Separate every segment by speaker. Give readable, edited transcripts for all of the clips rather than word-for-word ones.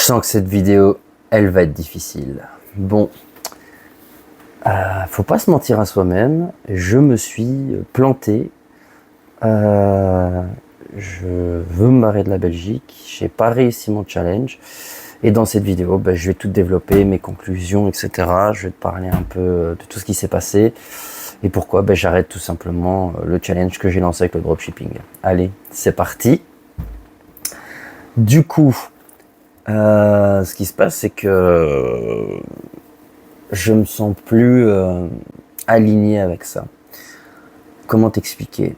Speaker 1: sens que cette vidéo, elle va être difficile. Bon, faut pas se mentir à soi-même. Je me suis planté. Je veux me barrer de la Belgique. J'ai pas réussi mon challenge. Et dans cette vidéo, je vais tout développer, mes conclusions, etc. Je vais te parler un peu de tout ce qui s'est passé et pourquoi j'arrête tout simplement le challenge que j'ai lancé avec le dropshipping. Allez, c'est parti. Du coup, ce qui se passe, c'est que je me sens plus aligné avec ça. Comment t'expliquer ?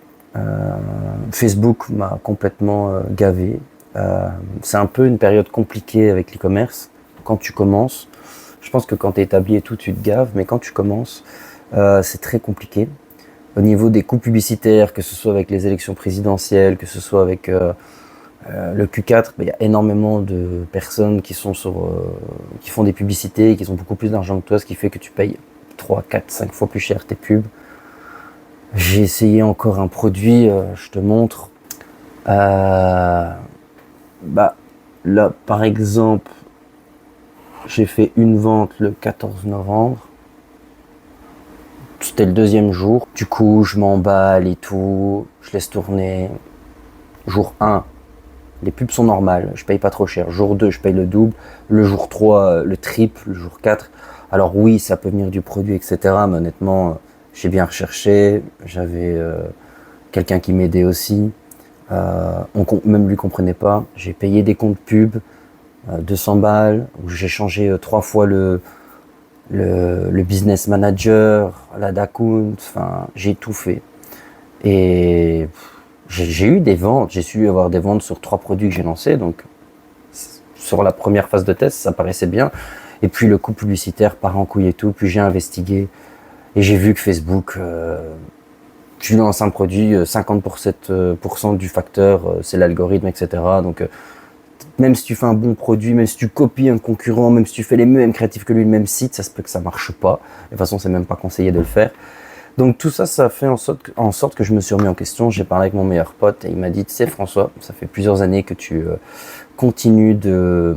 Speaker 1: Facebook m'a complètement gavé. C'est un peu une période compliquée avec l'e-commerce. Quand tu commences, je pense que quand tu es établi et tout, tu te gaves, mais quand tu commences, c'est très compliqué. Au niveau des coûts publicitaires, que ce soit avec les élections présidentielles, que ce soit avec le Q4, il y a énormément de personnes qui sont qui font des publicités et qui ont beaucoup plus d'argent que toi, ce qui fait que tu payes 3, 4, 5 fois plus cher tes pubs. J'ai essayé encore un produit, je te montre. Là, par exemple, j'ai fait une vente le 14 novembre. C'était le deuxième jour. Du coup, je m'emballe et tout. Je laisse tourner. Jour 1, les pubs sont normales. Je paye pas trop cher. Jour 2, je paye le double. Le jour 3, le triple. Le jour 4. Alors oui, ça peut venir du produit, etc. Mais honnêtement, j'ai bien recherché. J'avais quelqu'un qui m'aidait aussi. Même lui comprenait pas. J'ai payé des comptes pub, 200 balles, où j'ai changé 3 fois le business manager, la d'account, enfin j'ai tout fait. Et j'ai eu des ventes, j'ai su avoir des ventes sur 3 produits que j'ai lancés, donc sur la première phase de test, ça paraissait bien. Et puis le coût publicitaire part en couille et tout, puis j'ai investigué et j'ai vu que Facebook, tu lances un produit, 50% du facteur, c'est l'algorithme, etc. Donc, même si tu fais un bon produit, même si tu copies un concurrent, même si tu fais les mêmes créatifs que lui, le même site, ça se peut que ça marche pas. De toute façon, c'est même pas conseillé de le faire. Donc, tout ça, ça a fait en sorte que je me suis remis en question. J'ai parlé avec mon meilleur pote et il m'a dit, tu sais, François, ça fait plusieurs années que tu continues de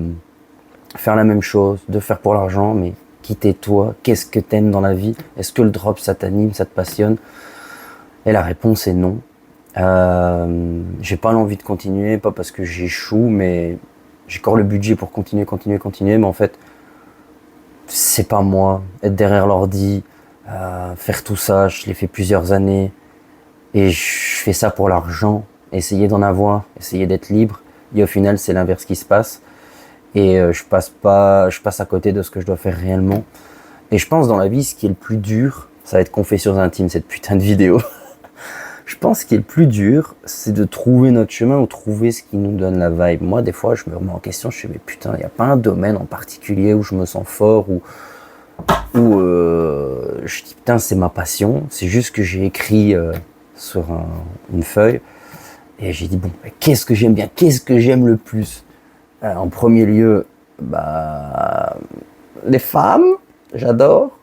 Speaker 1: faire la même chose, de faire pour l'argent, mais qui t'es toi? Qu'est-ce que t'aimes dans la vie? Est-ce que le drop, ça t'anime, ça te passionne? Et la réponse est non. J'ai pas l'envie de continuer, pas parce que j'échoue, mais j'ai encore le budget pour continuer. Mais en fait, c'est pas moi. Être derrière l'ordi, faire tout ça, je l'ai fait plusieurs années. Et je fais ça pour l'argent, essayer d'en avoir, essayer d'être libre. Et au final, c'est l'inverse qui se passe. Et je passe à côté de ce que je dois faire réellement. Et je pense dans la vie, ce qui est le plus dur, ça va être Confessions intimes, cette putain de vidéo. Je pense qu'il est le plus dur, c'est de trouver notre chemin ou trouver ce qui nous donne la vibe. Moi, des fois, je me remets en question, je me dis, mais putain, il n'y a pas un domaine en particulier où je me sens fort, où je dis, putain, c'est ma passion. C'est juste que j'ai écrit sur une feuille et j'ai dit, bon, qu'est-ce que j'aime bien, qu'est-ce que j'aime le plus? En premier lieu, les femmes, j'adore.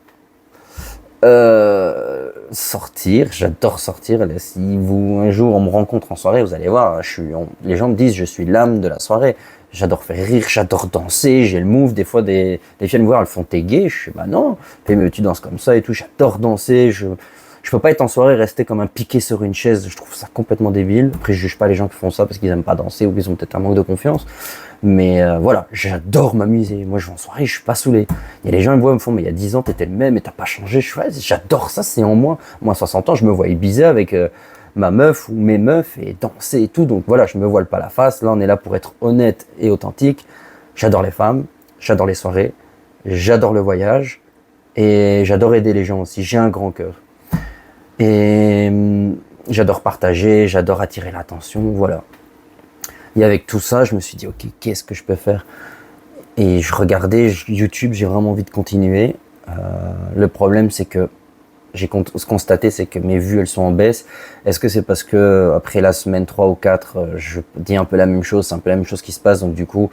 Speaker 1: Sortir, j'adore sortir. Si un jour on me rencontre en soirée, vous allez voir, les gens me disent je suis l'âme de la soirée. J'adore faire rire, j'adore danser, j'ai le move. Des fois, des filles viennent me voir, elles font t'es gay. Je suis non, mais tu danses comme ça et tout. J'adore danser. Je peux pas être en soirée et rester comme un piqué sur une chaise. Je trouve ça complètement débile. Après, je juge pas les gens qui font ça parce qu'ils aiment pas danser ou qu'ils ont peut-être un manque de confiance. Mais voilà, j'adore m'amuser. Moi, je vais en soirée, je suis pas saoulé. Il y a des gens qui me voient, me font, mais il y a 10 ans, t'étais le même et t'as pas changé. Je fais, j'adore ça, c'est en moi. Moi, à 60 ans, je me vois bizarre avec ma meuf ou mes meufs et danser et tout. Donc voilà, je me voile pas la face. Là, on est là pour être honnête et authentique. J'adore les femmes, j'adore les soirées, j'adore le voyage et j'adore aider les gens aussi. J'ai un grand cœur. Et j'adore partager, j'adore attirer l'attention, voilà. Et avec tout ça, je me suis dit, ok, qu'est-ce que je peux faire? Et je regardais YouTube, j'ai vraiment envie de continuer. Le problème, c'est que j'ai constaté, c'est que mes vues, elles sont en baisse. Est-ce que c'est parce que après la semaine 3 ou 4, je dis un peu la même chose, c'est un peu la même chose qui se passe, donc du coup,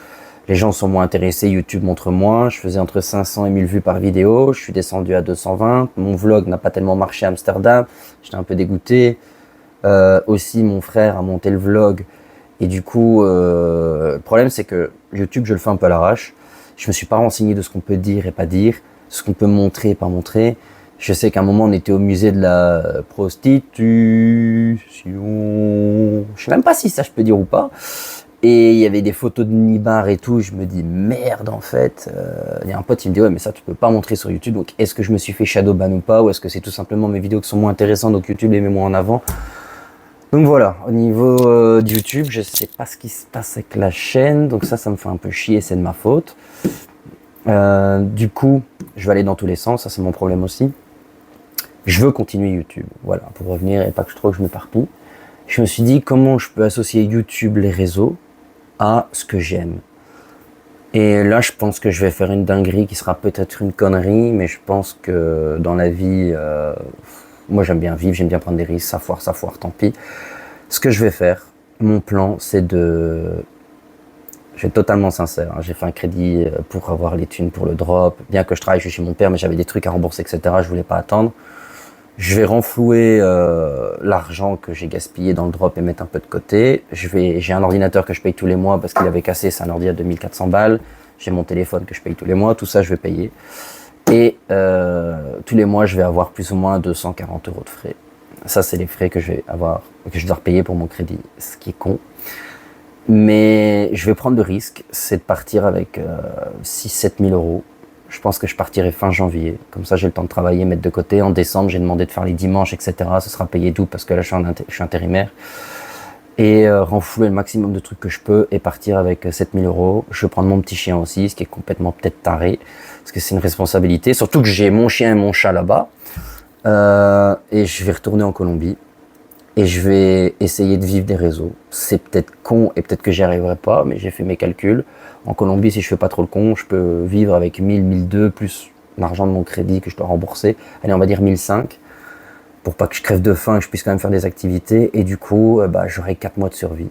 Speaker 1: les gens sont moins intéressés, YouTube montre moins. Je faisais entre 500 et 1000 vues par vidéo, je suis descendu à 220. Mon vlog n'a pas tellement marché à Amsterdam, j'étais un peu dégoûté. Aussi, mon frère a monté le vlog Et du coup, le problème, c'est que YouTube, je le fais un peu à l'arrache. Je me suis pas renseigné de ce qu'on peut dire et pas dire, ce qu'on peut montrer et pas montrer. Je sais qu'à un moment, on était au musée de la prostitution. Je sais même pas si ça, je peux dire ou pas. Et il y avait des photos de nibards et tout. Je me dis, merde, en fait. Il y a un pote, il me dit, ouais, mais ça, tu peux pas montrer sur YouTube. Donc, est-ce que je me suis fait shadowban ou pas? Ou est-ce que c'est tout simplement mes vidéos qui sont moins intéressantes, donc YouTube les met moins en avant? Donc voilà, au niveau de YouTube, je sais pas ce qui se passe avec la chaîne. Donc ça me fait un peu chier, c'est de ma faute. Du coup, je vais aller dans tous les sens. Ça, c'est mon problème aussi. Je veux continuer YouTube, voilà, pour revenir et pas que je m'éparpille. Je me suis dit comment je peux associer YouTube, les réseaux, à ce que j'aime. Et là, je pense que je vais faire une dinguerie qui sera peut-être une connerie, mais je pense que dans la vie, moi j'aime bien vivre, j'aime bien prendre des risques, ça foire, tant pis. Ce que je vais faire, mon plan, c'est de... Je vais être totalement sincère, hein, j'ai fait un crédit pour avoir les thunes pour le drop, bien que je travaille, je suis chez mon père, mais j'avais des trucs à rembourser, etc. Je voulais pas attendre. Je vais renflouer l'argent que j'ai gaspillé dans le drop et mettre un peu de côté. J'ai un ordinateur que je paye tous les mois parce qu'il avait cassé, c'est un ordi à 2400 balles. J'ai mon téléphone que je paye tous les mois, tout ça je vais payer. Et tous les mois je vais avoir plus ou moins 240 euros de frais. Ça c'est les frais que je vais avoir, que je dois repayer pour mon crédit, ce qui est con. Mais je vais prendre le risque, c'est de partir avec 6-7 000 euros. Je pense que je partirai fin janvier. Comme ça, j'ai le temps de travailler, mettre de côté. En décembre, j'ai demandé de faire les dimanches, etc. Ce sera payé d'août parce que là, je suis intérimaire. Et renflouer le maximum de trucs que je peux et partir avec 7 000 euros. Je vais prendre mon petit chien aussi, ce qui est complètement peut-être taré. Parce que c'est une responsabilité. Surtout que j'ai mon chien et mon chat là-bas. Et je vais retourner en Colombie. Et je vais essayer de vivre des réseaux. C'est peut-être con et peut-être que j'y arriverai pas, mais j'ai fait mes calculs. En Colombie, si je fais pas trop le con, je peux vivre avec 1000, 1002 plus l'argent de mon crédit que je dois rembourser. Allez, on va dire 1005 pour pas que je crève de faim et que je puisse quand même faire des activités. Et du coup, j'aurai 4 mois de survie.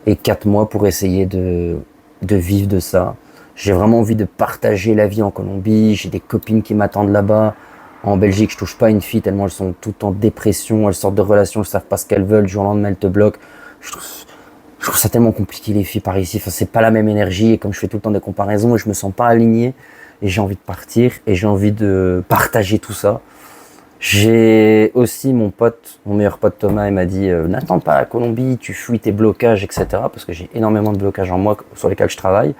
Speaker 1: Et 4 mois pour essayer de vivre de ça. J'ai vraiment envie de partager la vie en Colombie. J'ai des copines qui m'attendent là-bas. En Belgique, je touche pas une fille tellement elles sont toutes en dépression, elles sortent de relations, elles savent pas ce qu'elles veulent, du jour au lendemain elles te bloquent. Je trouve ça tellement compliqué les filles par ici, enfin, c'est pas la même énergie et comme je fais tout le temps des comparaisons et je me sens pas aligné et j'ai envie de partir et j'ai envie de partager tout ça. J'ai aussi mon meilleur pote Thomas, il m'a dit n'attends pas la Colombie, tu fuis tes blocages, etc. Parce que j'ai énormément de blocages en moi sur lesquels je travaille.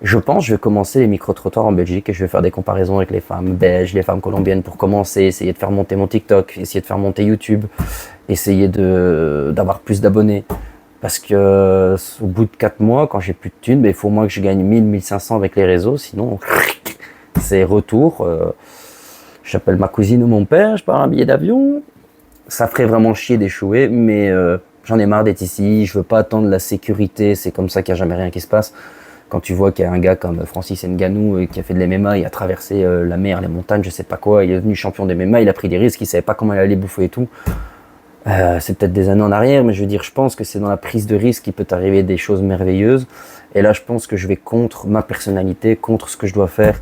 Speaker 1: Je pense que je vais commencer les micro-trottoirs en Belgique et je vais faire des comparaisons avec les femmes belges, les femmes colombiennes pour commencer, essayer de faire monter mon TikTok, essayer de faire monter YouTube, essayer d'avoir plus d'abonnés. Parce que au bout de 4 mois, quand j'ai plus de thunes, il faut au moins que je gagne 1000, 1500 avec les réseaux, sinon c'est retour. J'appelle ma cousine ou mon père, je pars un billet d'avion. Ça ferait vraiment chier d'échouer, mais j'en ai marre d'être ici, je veux pas attendre la sécurité, c'est comme ça qu'il n'y a jamais rien qui se passe. Quand tu vois qu'il y a un gars comme Francis Ngannou qui a fait de l'MMA, il a traversé la mer, les montagnes, je sais pas quoi, il est devenu champion d'MMA, il a pris des risques, il savait pas comment il allait bouffer et tout. C'est peut-être des années en arrière, mais je veux dire, je pense que c'est dans la prise de risque qu'il peut arriver des choses merveilleuses. Et là, je pense que je vais contre ma personnalité, contre ce que je dois faire.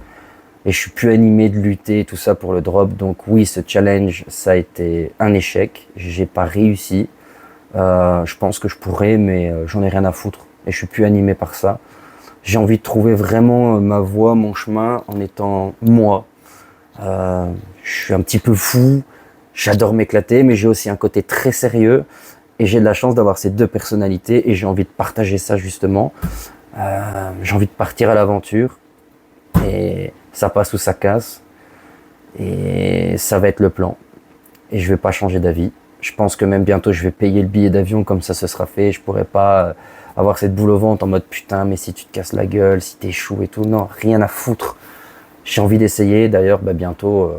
Speaker 1: Et je suis plus animé de lutter, tout ça pour le drop. Donc oui, ce challenge, ça a été un échec. J'ai pas réussi. Je pense que je pourrais, mais j'en ai rien à foutre. Et je suis plus animé par ça. J'ai envie de trouver vraiment ma voie, mon chemin en étant moi. Je suis un petit peu fou, j'adore m'éclater, mais j'ai aussi un côté très sérieux et j'ai de la chance d'avoir ces deux personnalités et j'ai envie de partager ça justement. J'ai envie de partir à l'aventure et ça passe ou ça casse et ça va être le plan et je vais pas changer d'avis. Je pense que même bientôt je vais payer le billet d'avion comme ça ce sera fait. Je pourrais pas avoir cette boule au ventre en mode putain mais si tu te casses la gueule, si t'échoues et tout, non, rien à foutre. J'ai envie d'essayer, d'ailleurs bientôt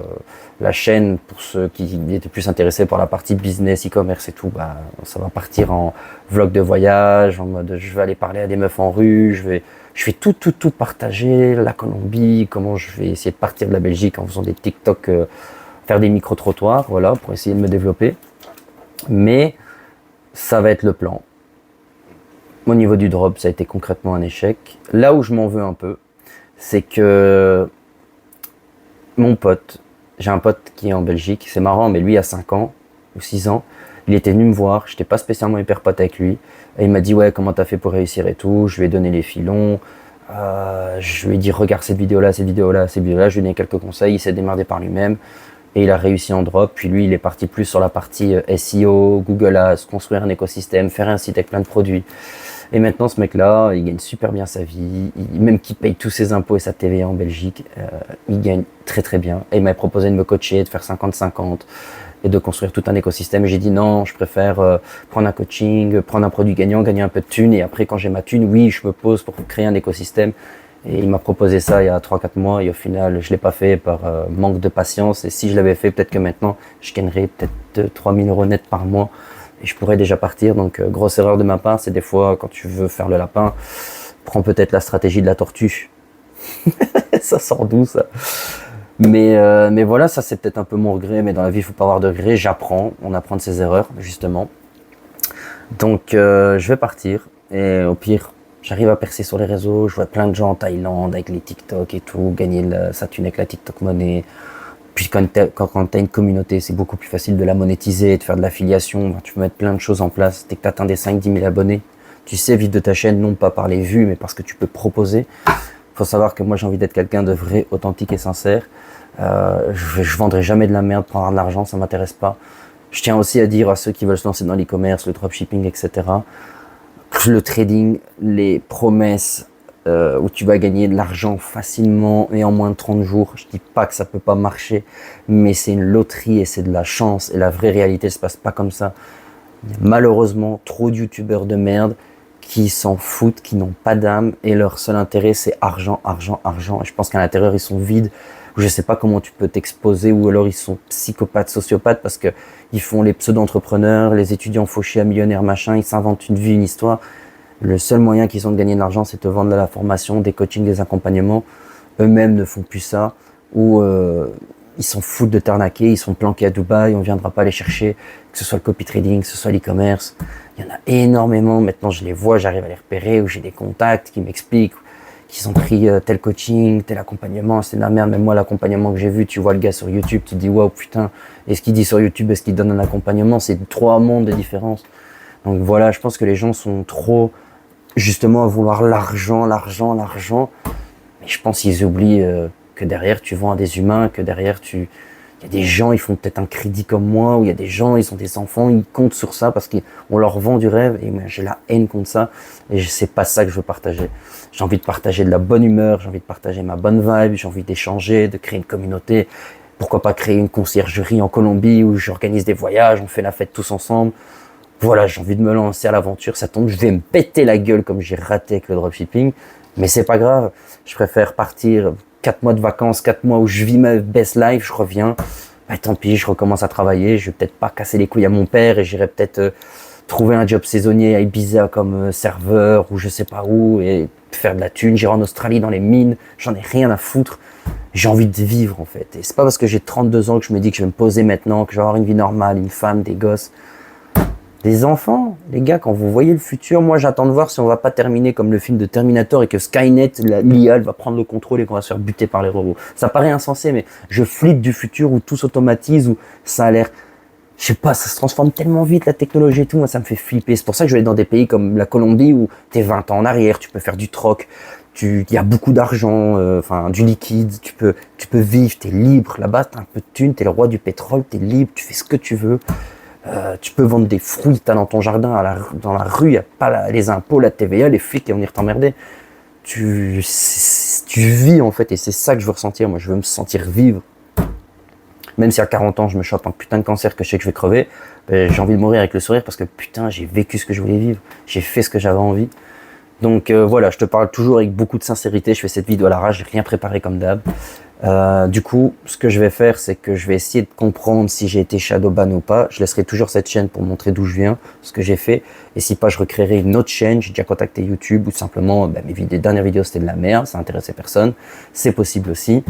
Speaker 1: la chaîne, pour ceux qui étaient plus intéressés par la partie business, e-commerce et tout, ça va partir en vlog de voyage, en mode je vais aller parler à des meufs en rue, je vais tout partager, la Colombie, comment je vais essayer de partir de la Belgique en faisant des TikTok, faire des micro-trottoirs, voilà, pour essayer de me développer. Mais ça va être le plan. Au niveau du drop, ça a été concrètement un échec. Là où je m'en veux un peu, c'est que mon pote, j'ai un pote qui est en Belgique, c'est marrant, mais lui a 5 ans ou 6 ans, Il était venu me voir, j'étais pas spécialement hyper pote avec lui. Et il m'a dit, ouais, comment t'as fait pour réussir et tout. Je lui ai donné les filons. Je lui ai dit, regarde cette vidéo-là, cette vidéo-là, cette vidéo-là. Je lui ai donné quelques conseils. Il s'est démerdé par lui-même. Et il a réussi en drop. Puis lui, il est parti plus sur la partie SEO, Google Ads, construire un écosystème, faire un site avec plein de produits. Et maintenant, ce mec-là, il gagne super bien sa vie. Même qu'il paye tous ses impôts et sa TVA en Belgique, il gagne très très bien. Et il m'a proposé de me coacher, de faire 50-50 et de construire tout un écosystème. Et j'ai dit non, je préfère prendre un coaching, prendre un produit gagnant, gagner un peu de thunes. Et après, quand j'ai ma thune, oui, je me pose pour créer un écosystème. Et il m'a proposé ça il y a 3-4 mois. Et au final, je l'ai pas fait par manque de patience. Et si je l'avais fait, peut-être que maintenant, je gagnerais peut-être 3 000 € net par mois. Et je pourrais déjà partir. Donc, grosse erreur de ma part, c'est des fois, quand tu veux faire le lapin, prends peut-être la stratégie de la tortue. Ça sort d'où, ça? Mais voilà, ça c'est peut-être un peu mon regret. Mais dans la vie, il faut pas avoir de regret. J'apprends, on apprend de ses erreurs, justement. Donc, je vais partir. Et au pire, j'arrive à percer sur les réseaux. Je vois plein de gens en Thaïlande avec les TikTok et tout, gagner sa thune avec la TikTok money. Puis quand t'as une communauté, c'est beaucoup plus facile de la monétiser, de faire de l'affiliation. Tu peux mettre plein de choses en place. Dès que tu atteins des 5-10 000 abonnés, tu sais vivre de ta chaîne, non pas par les vues, mais parce que tu peux proposer. Faut savoir que moi, j'ai envie d'être quelqu'un de vrai, authentique et sincère. Je vendrai jamais de la merde pour avoir de l'argent, ça m'intéresse pas. Je tiens aussi à dire à ceux qui veulent se lancer dans l'e-commerce, le dropshipping, etc., le trading, les promesses, où tu vas gagner de l'argent facilement et en moins de 30 jours. Je dis pas que ça peut pas marcher, mais c'est une loterie et c'est de la chance. Et la vraie réalité ne se passe pas comme ça. Il y a malheureusement trop de youtubeurs de merde qui s'en foutent, qui n'ont pas d'âme et leur seul intérêt c'est argent, argent, argent. Et je pense qu'à l'intérieur ils sont vides. Je sais pas comment tu peux t'exposer, ou alors ils sont psychopathes, sociopathes, parce que ils font les pseudo-entrepreneurs, les étudiants fauchés à millionnaires, machin, ils s'inventent une vie, une histoire. Le seul moyen qu'ils ont de gagner de l'argent, c'est de te vendre de la formation, des coachings, des accompagnements. Eux-mêmes ne font plus ça. Ou ils s'en foutent de t'arnaquer, ils sont planqués à Dubaï, on ne viendra pas les chercher, que ce soit le copy trading, que ce soit l'e-commerce. Il y en a énormément. Maintenant, je les vois, j'arrive à les repérer, ou j'ai des contacts qui m'expliquent qu'ils ont pris tel coaching, tel accompagnement. C'est de la merde. Même moi, l'accompagnement que j'ai vu, tu vois le gars sur YouTube, tu te dis waouh, putain, et ce qu'il dit sur YouTube, est-ce qu'il donne un accompagnement? C'est 3 mondes de différence. Donc voilà, je pense que les gens sont trop justement à vouloir l'argent, l'argent, l'argent. Mais je pense qu'ils oublient que derrière tu vends à des humains, que derrière il y a des gens, ils font peut-être un crédit comme moi, ou il y a des gens, ils ont des enfants, ils comptent sur ça parce qu'on leur vend du rêve, et moi j'ai la haine contre ça, et c'est pas ça que je veux partager. J'ai envie de partager de la bonne humeur, j'ai envie de partager ma bonne vibe, j'ai envie d'échanger, de créer une communauté. Pourquoi pas créer une conciergerie en Colombie où j'organise des voyages, on fait la fête tous ensemble. Voilà, j'ai envie de me lancer à l'aventure, ça tombe, je vais me péter la gueule comme j'ai raté avec le dropshipping, mais c'est pas grave, je préfère partir 4 mois de vacances, 4 mois où je vis ma best life, je reviens, bah, tant pis, je recommence à travailler, je vais peut-être pas casser les couilles à mon père et j'irai peut-être trouver un job saisonnier à Ibiza comme serveur ou je sais pas où et faire de la thune, j'irai en Australie dans les mines, j'en ai rien à foutre, j'ai envie de vivre en fait, et c'est pas parce que j'ai 32 ans que je me dis que je vais me poser maintenant, que je vais avoir une vie normale, une femme, des gosses. Des enfants, les gars, quand vous voyez le futur, moi j'attends de voir si on va pas terminer comme le film de Terminator et que Skynet, l'IA, va prendre le contrôle et qu'on va se faire buter par les robots. Ça paraît insensé, mais je flippe du futur où tout s'automatise, où ça a l'air, je sais pas, ça se transforme tellement vite la technologie et tout, moi ça me fait flipper. C'est pour ça que je vais aller dans des pays comme la Colombie où t'es 20 ans en arrière, tu peux faire du troc, il y a beaucoup d'argent, du liquide, tu peux vivre, t'es libre. Là-bas, t'as un peu de thunes, t'es le roi du pétrole, t'es libre, tu fais ce que tu veux. Tu peux vendre des fruits, t'as dans ton jardin, dans la rue, il n'y a pas les impôts, la TVA, les flics qui vont venir t'emmerder. Tu vis en fait, et c'est ça que je veux ressentir. Moi, je veux me sentir vivre. Même si à 40 ans, je me chope un putain de cancer que je sais que je vais crever, j'ai envie de mourir avec le sourire parce que putain, j'ai vécu ce que je voulais vivre. J'ai fait ce que j'avais envie. Donc voilà, je te parle toujours avec beaucoup de sincérité. Je fais cette vidéo à l'arrache, j'ai rien préparé comme d'hab. Du coup, ce que je vais faire, c'est que je vais essayer de comprendre si j'ai été shadowban ou pas. Je laisserai toujours cette chaîne pour montrer d'où je viens, ce que j'ai fait. Et si pas, je recréerai une autre chaîne. J'ai déjà contacté YouTube ou simplement, mes dernières vidéos, c'était de la merde, ça intéressait personne. C'est possible aussi.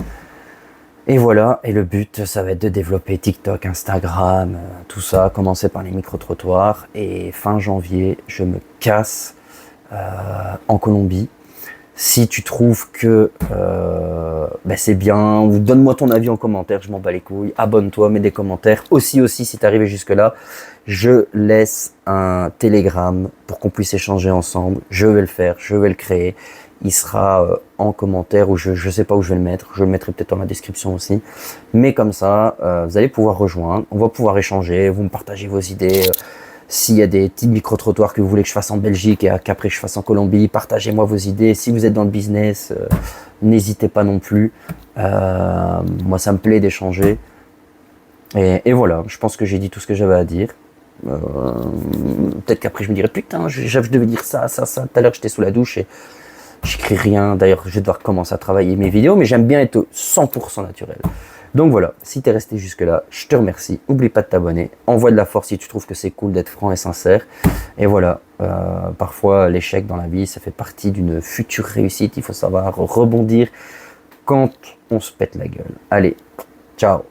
Speaker 1: Et voilà, et le but, ça va être de développer TikTok, Instagram, tout ça, commencer par les micro-trottoirs. Et fin janvier, je me casse en Colombie. Si tu trouves que c'est bien, ou donne-moi ton avis en commentaire, je m'en bats les couilles. Abonne-toi, mets des commentaires. Aussi, si t'es arrivé jusque-là, je laisse un Telegram pour qu'on puisse échanger ensemble. Je vais le faire, je vais le créer. Il sera en commentaire, ou je sais pas où je vais le mettre. Je le mettrai peut-être dans la description aussi. Mais comme ça, vous allez pouvoir rejoindre. On va pouvoir échanger. Vous me partagez vos idées. S'il y a des petits micro-trottoirs que vous voulez que je fasse en Belgique et qu'après je fasse en Colombie, partagez-moi vos idées. Si vous êtes dans le business, n'hésitez pas non plus. Moi, ça me plaît d'échanger. Et voilà, je pense que j'ai dit tout ce que j'avais à dire. Peut-être qu'après je me dirais, putain, je devais dire ça. Tout à l'heure, j'étais sous la douche et j'écris rien. D'ailleurs, je vais devoir commencer à travailler mes vidéos, mais j'aime bien être 100% naturel. Donc voilà, si tu es resté jusque là, je te remercie. N'oublie pas de t'abonner. Envoie de la force si tu trouves que c'est cool d'être franc et sincère. Et voilà, parfois l'échec dans la vie, ça fait partie d'une future réussite. Il faut savoir rebondir quand on se pète la gueule. Allez, ciao.